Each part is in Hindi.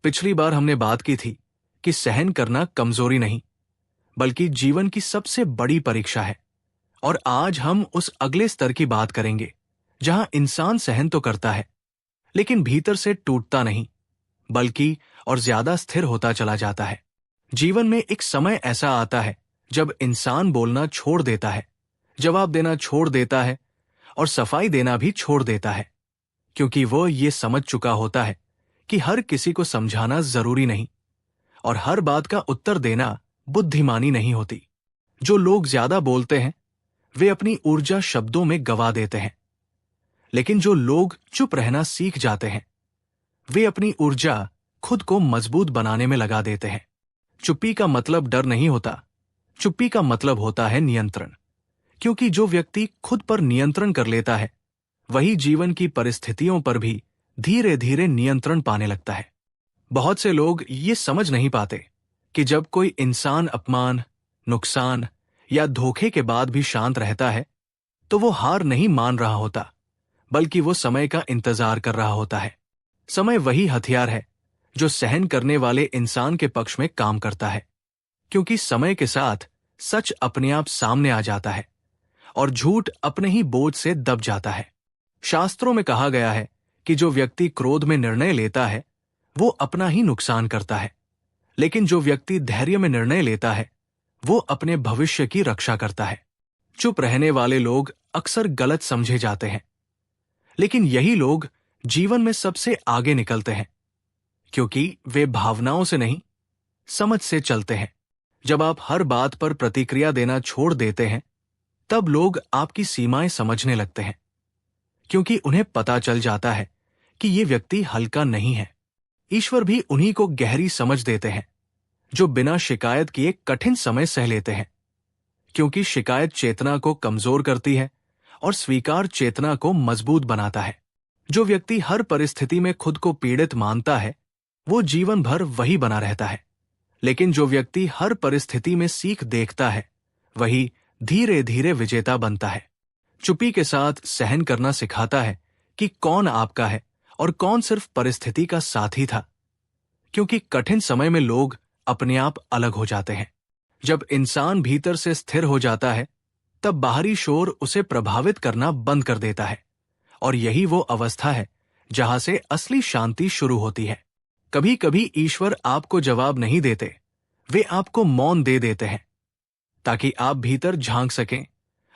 पिछली बार हमने बात की थी कि सहन करना कमजोरी नहीं, बल्कि जीवन की सबसे बड़ी परीक्षा है। और आज हम उस अगले स्तर की बात करेंगे जहां इंसान सहन तो करता है, लेकिन भीतर से टूटता नहीं, बल्कि और ज्यादा स्थिर होता चला जाता है। जीवन में एक समय ऐसा आता है जब इंसान बोलना छोड़ देता है, जवाब देना छोड़ देता है और सफाई देना भी छोड़ देता है, क्योंकि वो ये समझ चुका होता है कि हर किसी को समझाना जरूरी नहीं और हर बात का उत्तर देना बुद्धिमानी नहीं होती। जो लोग ज्यादा बोलते हैं वे अपनी ऊर्जा शब्दों में गवा देते हैं, लेकिन जो लोग चुप रहना सीख जाते हैं वे अपनी ऊर्जा खुद को मजबूत बनाने में लगा देते हैं। चुप्पी का मतलब डर नहीं होता, चुप्पी का मतलब होता है नियंत्रण। क्योंकि जो व्यक्ति खुद पर नियंत्रण कर लेता है वही जीवन की परिस्थितियों पर भी धीरे धीरे नियंत्रण पाने लगता है। बहुत से लोग ये समझ नहीं पाते कि जब कोई इंसान अपमान, नुकसान या धोखे के बाद भी शांत रहता है तो वो हार नहीं मान रहा होता, बल्कि वो समय का इंतजार कर रहा होता है। समय वही हथियार है जो सहन करने वाले इंसान के पक्ष में काम करता है, क्योंकि समय के साथ सच अपने आप सामने आ जाता है और झूठ अपने ही बोझ से दब जाता है। शास्त्रों में कहा गया है कि जो व्यक्ति क्रोध में निर्णय लेता है वो अपना ही नुकसान करता है, लेकिन जो व्यक्ति धैर्य में निर्णय लेता है वो अपने भविष्य की रक्षा करता है। चुप रहने वाले लोग अक्सर गलत समझे जाते हैं, लेकिन यही लोग जीवन में सबसे आगे निकलते हैं, क्योंकि वे भावनाओं से नहीं, समझ से चलते हैं। जब आप हर बात पर प्रतिक्रिया देना छोड़ देते हैं तब लोग आपकी सीमाएं समझने लगते हैं, क्योंकि उन्हें पता चल जाता है कि ये व्यक्ति हल्का नहीं है। ईश्वर भी उन्हीं को गहरी समझ देते हैं जो बिना शिकायत किए कठिन समय सह लेते हैं, क्योंकि शिकायत चेतना को कमजोर करती है और स्वीकार चेतना को मजबूत बनाता है। जो व्यक्ति हर परिस्थिति में खुद को पीड़ित मानता है वो जीवन भर वही बना रहता है, लेकिन जो व्यक्ति हर परिस्थिति में सीख देखता है वही धीरे धीरे विजेता बनता है। चुप्पी के साथ सहन करना सिखाता है कि कौन आपका है और कौन सिर्फ परिस्थिति का साथी था, क्योंकि कठिन समय में लोग अपने आप अलग हो जाते हैं। जब इंसान भीतर से स्थिर हो जाता है तब बाहरी शोर उसे प्रभावित करना बंद कर देता है, और यही वो अवस्था है जहां से असली शांति शुरू होती है। कभी कभी ईश्वर आपको जवाब नहीं देते, वे आपको मौन दे देते हैं ताकि आप भीतर झांक सकें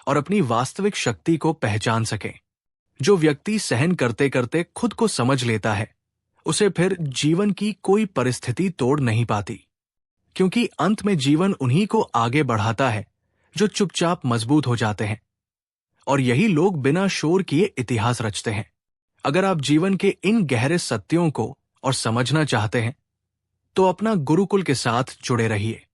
और अपनी वास्तविक शक्ति को पहचान सकें। जो व्यक्ति सहन करते करते खुद को समझ लेता है उसे फिर जीवन की कोई परिस्थिति तोड़ नहीं पाती, क्योंकि अंत में जीवन उन्हीं को आगे बढ़ाता है जो चुपचाप मजबूत हो जाते हैं। और यही लोग बिना शोर किए इतिहास रचते हैं। अगर आप जीवन के इन गहरे सत्यों को और समझना चाहते हैं तो अपना गुरुकुल के साथ जुड़े रहिए।